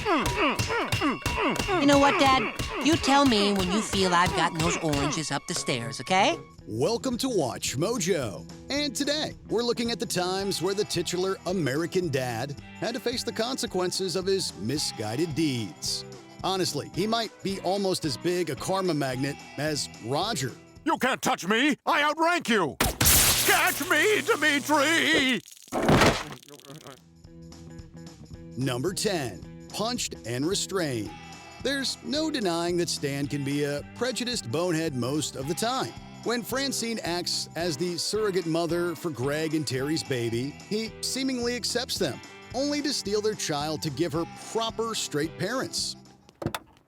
You know what, Dad? You tell me when you feel I've gotten those oranges up the stairs, okay? Welcome to Watch Mojo. And today, we're looking at the times where the titular American dad had to face the consequences of his misguided deeds. Honestly, he might be almost as big a karma magnet as Roger. You can't touch me! I outrank you! Catch me, Dimitri! Number 10. Punched and restrained. There's no denying that Stan can be a prejudiced bonehead most of the time. When Francine acts as the surrogate mother for Greg and Terry's baby, he seemingly accepts them, only to steal their child to give her proper straight parents.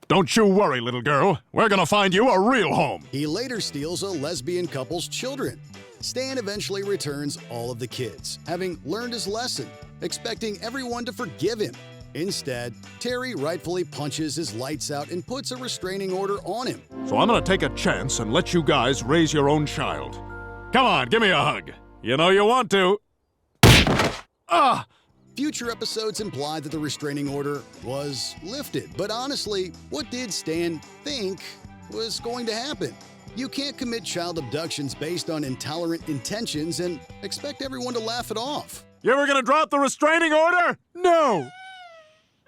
Don't you worry, little girl. We're gonna find you a real home. He later steals a lesbian couple's children. Stan eventually returns all of the kids, having learned his lesson, expecting everyone to forgive him. Instead, Terry rightfully punches his lights out and puts a restraining order on him. So I'm gonna take a chance and let you guys raise your own child. Come on, give me a hug. You know you want to. Future episodes imply that the restraining order was lifted, but honestly, what did Stan think was going to happen? You can't commit child abductions based on intolerant intentions and expect everyone to laugh it off. You ever gonna drop the restraining order? No.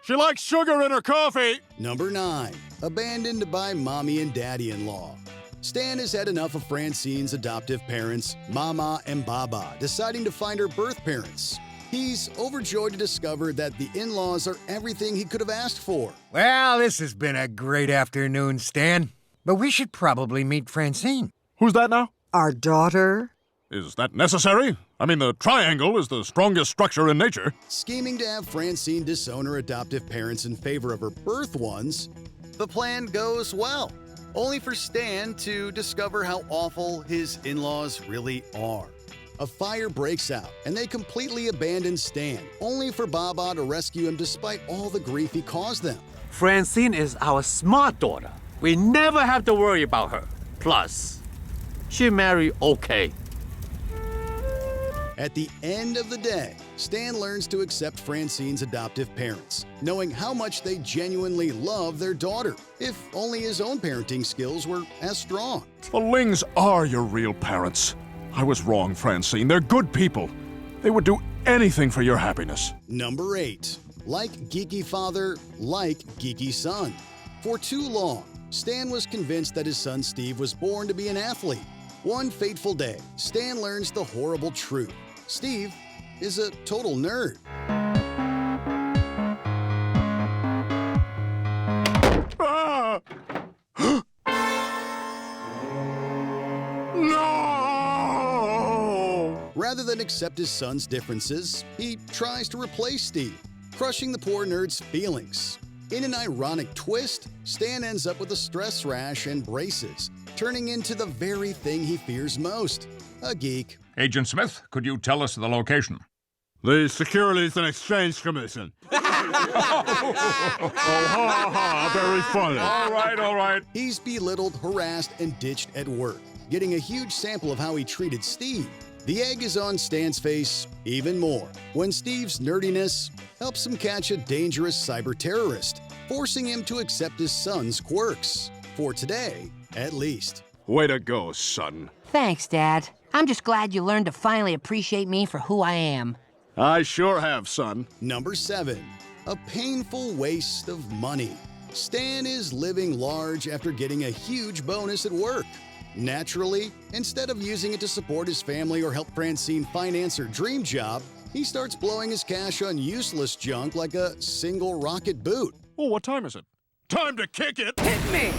She likes sugar in her coffee. Number 9. Abandoned by mommy and daddy-in-law. Stan has had enough of Francine's adoptive parents, Mama and Baba, deciding to find her birth parents. He's overjoyed to discover that the in-laws are everything he could have asked for. Well, this has been a great afternoon, Stan. But we should probably meet Francine. Who's that now? Our daughter? Is that necessary? I mean, the triangle is the strongest structure in nature. Scheming to have Francine disown her adoptive parents in favor of her birth ones, the plan goes well, only for Stan to discover how awful his in-laws really are. A fire breaks out, and they completely abandon Stan, only for Baba to rescue him despite all the grief he caused them. Francine is our smart daughter. We never have to worry about her. Plus, she married okay. At the end of the day, Stan learns to accept Francine's adoptive parents, knowing how much they genuinely love their daughter, if only his own parenting skills were as strong. The Lings are your real parents. I was wrong, Francine. They're good people. They would do anything for your happiness. Number 8. Like geeky father, like geeky son. For too long, Stan was convinced that his son Steve was born to be an athlete. One fateful day, Stan learns the horrible truth. Steve is a total nerd. Ah! No! Rather than accept his son's differences, he tries to replace Steve, crushing the poor nerd's feelings. In an ironic twist, Stan ends up with a stress rash and braces, turning into the very thing he fears most, a geek. Agent Smith, could you tell us the location? The Securities and Exchange Commission. Very funny. All right. He's belittled, harassed, and ditched at work, getting a huge sample of how he treated Steve. The egg is on Stan's face even more when Steve's nerdiness helps him catch a dangerous cyber terrorist, forcing him to accept his son's quirks. For today, at least. Way to go, son. Thanks, Dad. I'm just glad you learned to finally appreciate me for who I am. I sure have, son. Number 7. A painful waste of money. Stan is living large after getting a huge bonus at work. Naturally, instead of using it to support his family or help Francine finance her dream job, he starts blowing his cash on useless junk like a single rocket boot. Oh, what time is it? Time to kick it! Hit me!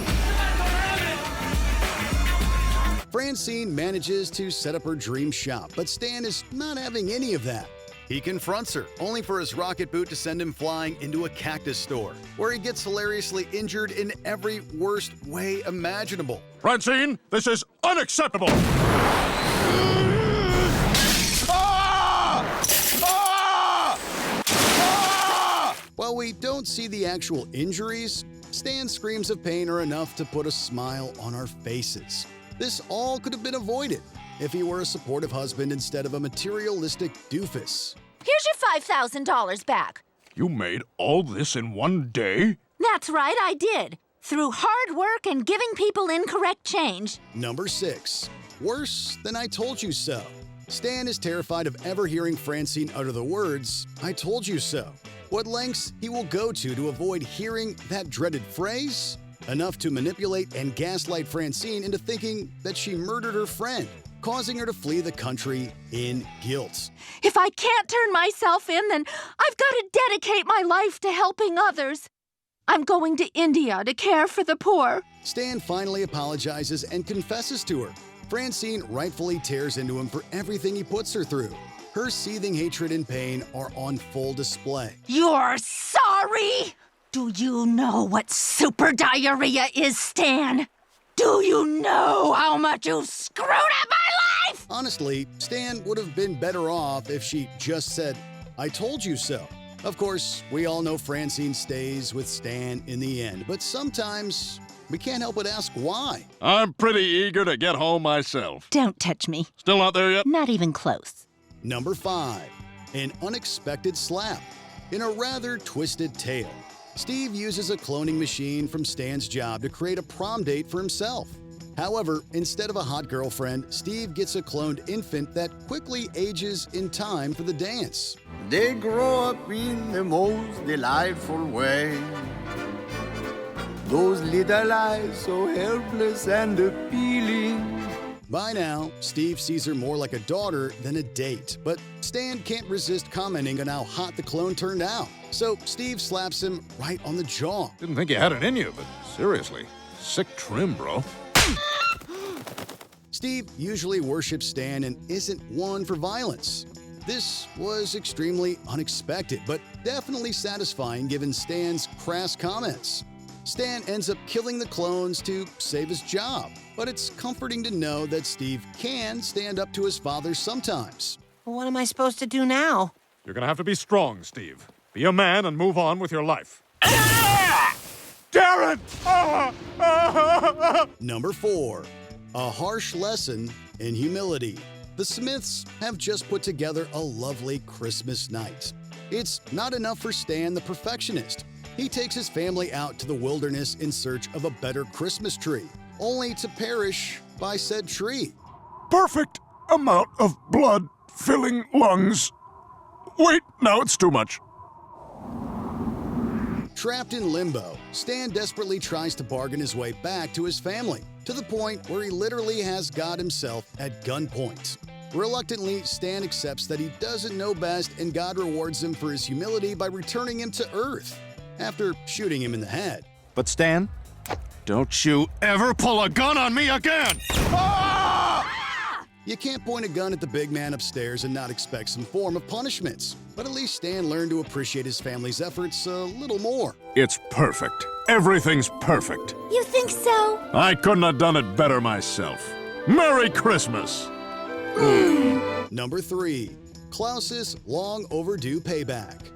Francine manages to set up her dream shop, but Stan is not having any of that. He confronts her, only for his rocket boot to send him flying into a cactus store, where he gets hilariously injured in every worst way imaginable. Francine, this is unacceptable! While we don't see the actual injuries, Stan's screams of pain are enough to put a smile on our faces. This all could have been avoided if he were a supportive husband instead of a materialistic doofus. Here's your $5,000 back. You made all this in one day? That's right, I did. Through hard work and giving people incorrect change. Number 6. Worse than I told you so. Stan is terrified of ever hearing Francine utter the words, "I told you so." What lengths he will go to avoid hearing that dreaded phrase? Enough to manipulate and gaslight Francine into thinking that she murdered her friend, causing her to flee the country in guilt. If I can't turn myself in, then I've got to dedicate my life to helping others. I'm going to India to care for the poor. Stan finally apologizes and confesses to her. Francine rightfully tears into him for everything he puts her through. Her seething hatred and pain are on full display. You're sorry? Do you know what super diarrhea is, Stan? Do you know how much you've screwed up my life? Honestly, Stan would have been better off if she just said, "I told you so." Of course, we all know Francine stays with Stan in the end, but sometimes we can't help but ask why. I'm pretty eager to get home myself. Don't touch me. Still not there yet? Not even close. Number 5. An unexpected slap. In a rather twisted tale, Steve uses a cloning machine from Stan's job to create a prom date for himself. However, instead of a hot girlfriend, Steve gets a cloned infant that quickly ages in time for the dance. They grow up in the most delightful way. Those little eyes so helpless and appealing. By now, Steve sees her more like a daughter than a date, but Stan can't resist commenting on how hot the clone turned out. So Steve slaps him right on the jaw. Didn't think you had it in you, but seriously, sick trim, bro. Steve usually worships Stan and isn't one for violence. This was extremely unexpected, but definitely satisfying given Stan's crass comments. Stan ends up killing the clones to save his job, but it's comforting to know that Steve can stand up to his father sometimes. What am I supposed to do now? You're gonna have to be strong, Steve. Be a man and move on with your life. Darren! Number 4. A harsh lesson in humility. The Smiths have just put together a lovely Christmas night. It's not enough for Stan the perfectionist. He takes his family out to the wilderness in search of a better Christmas tree, only to perish by said tree. Perfect amount of blood filling lungs. Wait, no, it's too much. Trapped in limbo, Stan desperately tries to bargain his way back to his family, to the point where he literally has God himself at gunpoint. Reluctantly, Stan accepts that he doesn't know best, and God rewards him for his humility by returning him to Earth, after shooting him in the head. But Stan, don't you ever pull a gun on me again! You can't point a gun at the big man upstairs and not expect some form of punishments. But at least Stan learned to appreciate his family's efforts a little more. It's perfect. Everything's perfect. You think so? I couldn't have done it better myself. Merry Christmas! Number 3. Klaus's long overdue payback.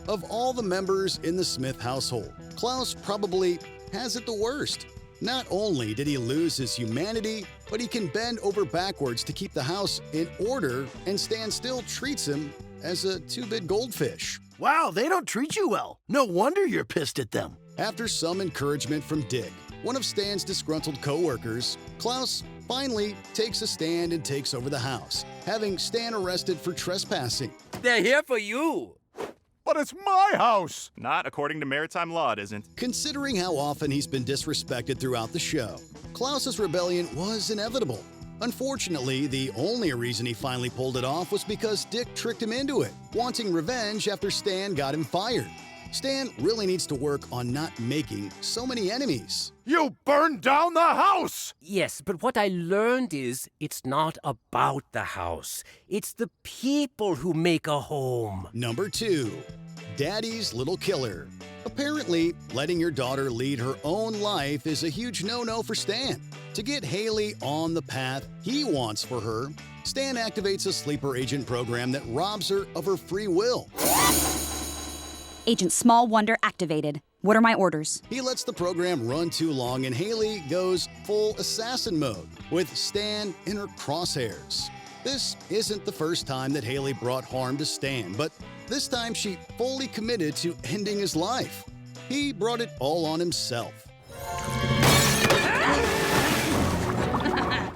Of all the members in the Smith household, Klaus probably has it the worst. Not only did he lose his humanity, but he can bend over backwards to keep the house in order, and Stan still treats him as a two-bit goldfish. Wow, they don't treat you well. No wonder you're pissed at them. After some encouragement from Dick, one of Stan's disgruntled co-workers, Klaus finally takes a stand and takes over the house, having Stan arrested for trespassing. They're here for you. But it's my house! Not according to maritime law, it isn't. Considering how often he's been disrespected throughout the show, Klaus's rebellion was inevitable. Unfortunately, the only reason he finally pulled it off was because Dick tricked him into it, wanting revenge after Stan got him fired. Stan really needs to work on not making so many enemies. You burned down the house! Yes, but what I learned is it's not about the house. It's the people who make a home. Number 2. Daddy's Little Killer. Apparently, letting your daughter lead her own life is a huge no-no for Stan. To get Hayley on the path he wants for her, Stan activates a sleeper agent program that robs her of her free will. Agent Small Wonder activated. What are my orders? He lets the program run too long and Hayley goes full assassin mode, with Stan in her crosshairs. This isn't the first time that Hayley brought harm to Stan, but This time she fully committed to ending his life. He brought it all on himself.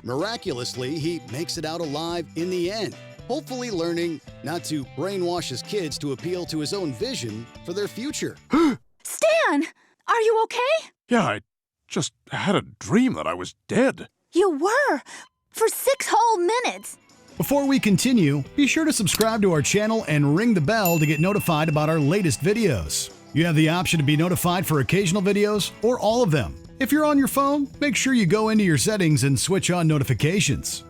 Miraculously, he makes it out alive in the end, hopefully learning not to brainwash his kids to appeal to his own vision for their future. Stan! Are you okay? Yeah, I just had a dream that I was dead. You were! For 6 whole minutes! Before we continue, be sure to subscribe to our channel and ring the bell to get notified about our latest videos. You have the option to be notified for occasional videos or all of them. If you're on your phone, make sure you go into your settings and switch on notifications.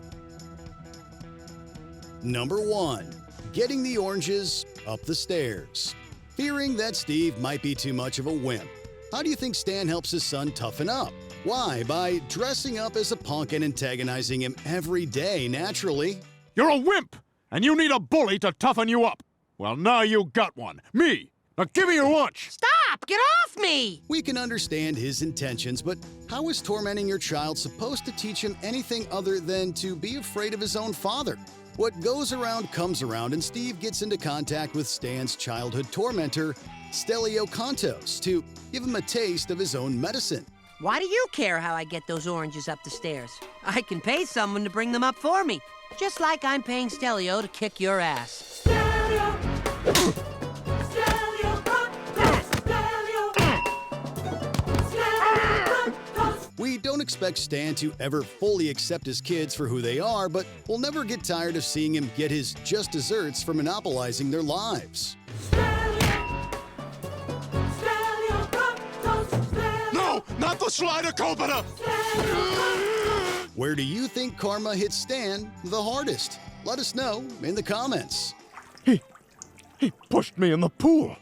Number 1. Getting the oranges up the stairs. Fearing that Steve might be too much of a wimp, how do you think Stan helps his son toughen up? Why? By dressing up as a punk and antagonizing him every day, naturally. You're a wimp, and you need a bully to toughen you up. Well, now you got one. Me. Now give me your lunch. Stop! Get off me! We can understand his intentions, but how is tormenting your child supposed to teach him anything other than to be afraid of his own father? What goes around comes around, and Steve gets into contact with Stan's childhood tormentor, Stelio Kontos, to give him a taste of his own medicine. Why do you care how I get those oranges up the stairs? I can pay someone to bring them up for me, just like I'm paying Stelio to kick your ass. We don't expect Stan to ever fully accept his kids for who they are, but we'll never get tired of seeing him get his just desserts for monopolizing their lives. No, not the slider, Copita! Where do you think karma hits Stan the hardest? Let us know in the comments. He pushed me in the pool.